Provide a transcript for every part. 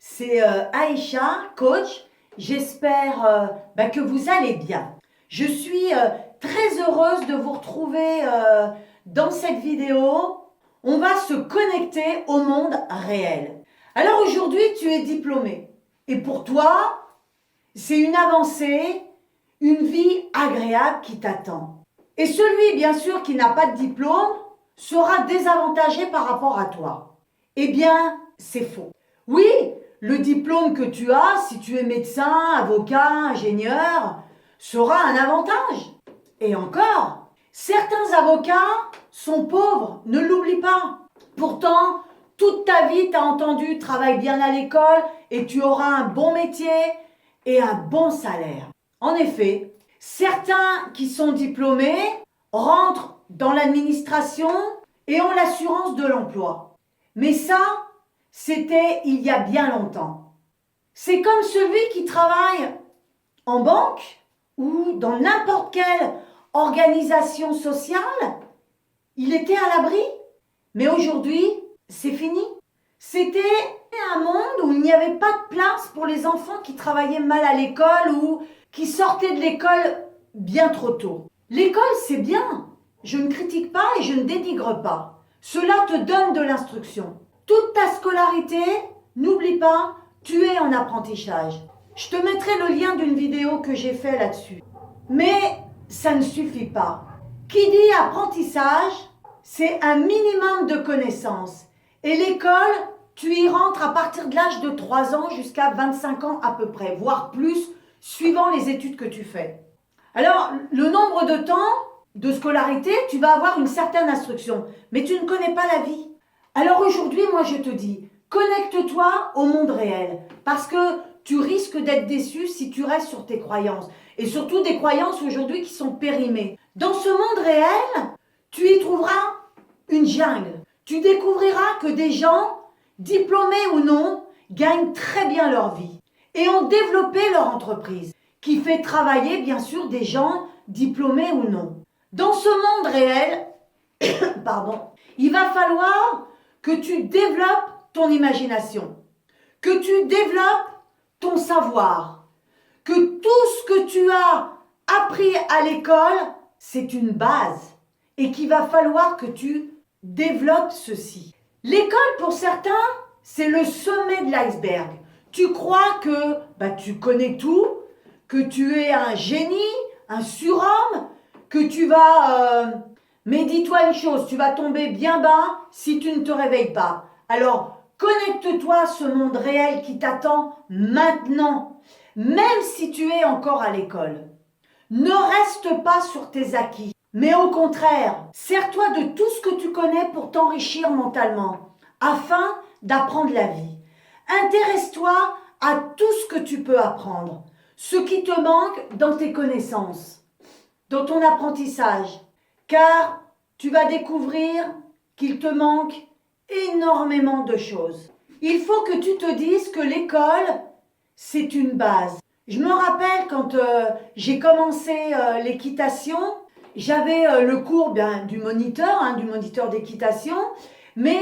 c'est Aïcha, coach. J'espère que vous allez bien. Je suis très heureuse de vous retrouver dans cette vidéo. On va se connecter au monde réel. Alors aujourd'hui, tu es diplômé. Et pour toi, c'est une avancée, une vie agréable qui t'attend. Et celui, bien sûr, qui n'a pas de diplôme, sera désavantagé par rapport à toi. Eh bien, c'est faux. Oui, le diplôme que tu as, si tu es médecin, avocat, ingénieur, sera un avantage. Et encore, certains avocats sont pauvres, ne l'oublie pas. Pourtant, toute ta vie, tu as entendu, travaille bien à l'école et tu auras un bon métier et un bon salaire. En effet, certains qui sont diplômés rentrent dans l'administration et ont l'assurance de l'emploi. Mais ça, c'était il y a bien longtemps. C'est comme celui qui travaille en banque ou dans n'importe quelle organisation sociale. Il était à l'abri. Mais aujourd'hui, c'est fini. C'était un monde où il n'y avait pas de place pour les enfants qui travaillaient mal à l'école ou qui sortaient de l'école bien trop tôt. L'école, c'est bien. Je ne critique pas et je ne dénigre pas. Cela te donne de l'instruction. Toute ta scolarité, n'oublie pas, tu es en apprentissage. Je te mettrai le lien d'une vidéo que j'ai fait là-dessus. Mais ça ne suffit pas. Qui dit apprentissage, c'est un minimum de connaissances. Et l'école, tu y rentres à partir de l'âge de 3 ans jusqu'à 25 ans à peu près, voire plus, suivant les études que tu fais. Alors, le nombre de temps de scolarité, tu vas avoir une certaine instruction, mais tu ne connais pas la vie. Alors aujourd'hui, moi je te dis, connecte-toi au monde réel, parce que tu risques d'être déçu si tu restes sur tes croyances, et surtout des croyances aujourd'hui qui sont périmées. Dans ce monde réel, tu y trouveras une jungle. Tu découvriras que des gens, diplômés ou non, gagnent très bien leur vie et ont développé leur entreprise, qui fait travailler bien sûr des gens diplômés ou non. Dans ce monde réel, il va falloir que tu développes ton imagination, que tu développes ton savoir, que tout ce que tu as appris à l'école, c'est une base et qu'il va falloir que tu développes ceci. L'école, pour certains, c'est le sommet de l'iceberg. Tu crois que tu connais tout, que tu es un génie, un surhomme, que tu vas... Mais dis-toi une chose, tu vas tomber bien bas si tu ne te réveilles pas. Alors, connecte-toi à ce monde réel qui t'attend maintenant, même si tu es encore à l'école. Ne reste pas sur tes acquis, mais au contraire, sers-toi de tout ce que tu connais pour t'enrichir mentalement, afin d'apprendre la vie. Intéresse-toi à tout ce que tu peux apprendre, ce qui te manque dans tes connaissances, dans ton apprentissage, car tu vas découvrir qu'il te manque énormément de choses. Il faut que tu te dises que l'école, c'est une base. Je me rappelle quand j'ai commencé l'équitation, j'avais le cours du moniteur d'équitation, mais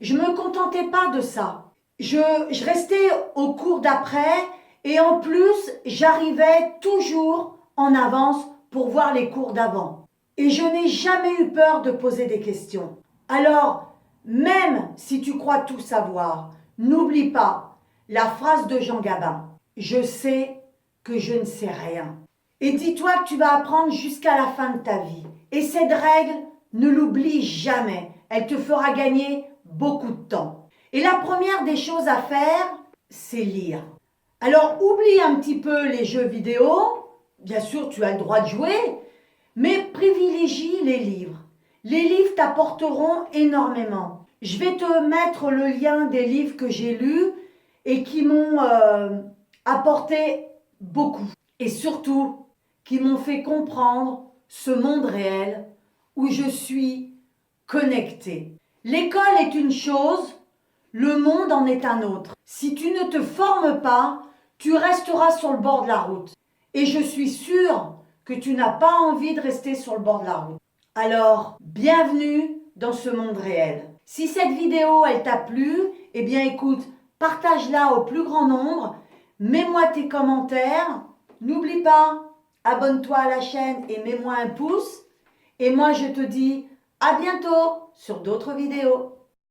je ne me contentais pas de ça. Je restais au cours d'après et en plus, j'arrivais toujours en avance pour voir les cours d'avant. Et je n'ai jamais eu peur de poser des questions. Alors, même si tu crois tout savoir, n'oublie pas la phrase de Jean Gabin. Je sais que je ne sais rien. Et dis-toi que tu vas apprendre jusqu'à la fin de ta vie. Et cette règle, ne l'oublie jamais. Elle te fera gagner beaucoup de temps. Et la première des choses à faire, c'est lire. Alors, oublie un petit peu les jeux vidéo. Bien sûr, tu as le droit de jouer, mais privilégie les livres. Les livres t'apporteront énormément. Je vais te mettre le lien des livres que j'ai lus et qui m'ont apporté beaucoup. Et surtout, qui m'ont fait comprendre ce monde réel où je suis connectée. L'école est une chose, le monde en est un autre. Si tu ne te formes pas, tu resteras sur le bord de la route. Et je suis sûre que tu n'as pas envie de rester sur le bord de la route. Alors, bienvenue dans ce monde réel. Si cette vidéo, elle t'a plu, eh bien écoute, partage-la au plus grand nombre, mets-moi tes commentaires, n'oublie pas, abonne-toi à la chaîne et mets-moi un pouce. Et moi je te dis à bientôt sur d'autres vidéos.